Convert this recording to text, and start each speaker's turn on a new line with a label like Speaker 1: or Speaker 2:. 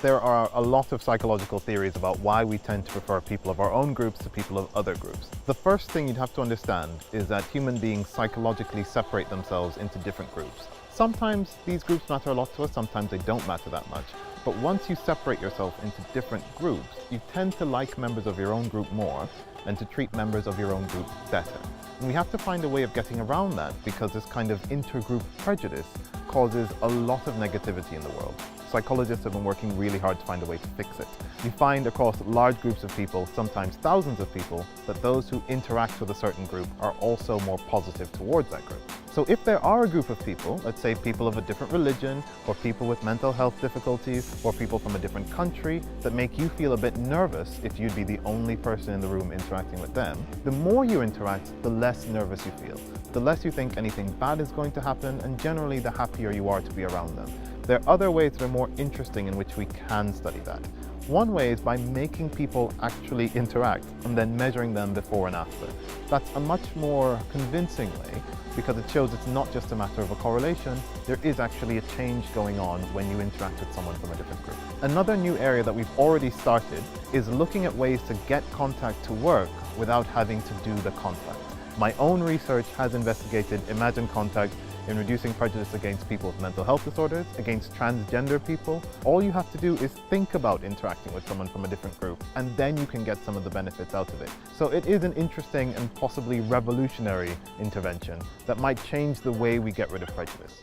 Speaker 1: There are a lot of psychological theories about why we tend to prefer people of our own groups to people of other groups. The first thing you'd have to understand is that human beings psychologically separate themselves into different groups. Sometimes these groups matter a lot to us, sometimes they don't matter that much. But once you separate yourself into different groups, you tend to like members of your own group more and to treat members of your own group better. And we have to find a way of getting around that because this kind of intergroup prejudice causes a lot of negativity in the world. Psychologists have been working really hard to find a way to fix it. You find across large groups of people, sometimes thousands of people, that those who interact with a certain group are also more positive towards that group. So if there are a group of people, let's say people of a different religion, or people with mental health difficulties, or people from a different country that make you feel a bit nervous if you'd be the only person in the room interacting with them, the more you interact, the less nervous you feel. The less you think anything bad is going to happen, and generally the happier you are to be around them. There are other ways that are more interesting in which we can study that. One way is by making people actually interact and then measuring them before and after. That's a much more convincing way because it shows it's not just a matter of a correlation, there is actually a change going on when you interact with someone from a different group. Another new area that we've already started is looking at ways to get contact to work without having to do the contact. My own research has investigated imagined contact in reducing prejudice against people with mental health disorders, against transgender people. All you have to do is think about interacting with someone from a different group, and then you can get some of the benefits out of it. So it is an interesting and possibly revolutionary intervention that might change the way we get rid of prejudice.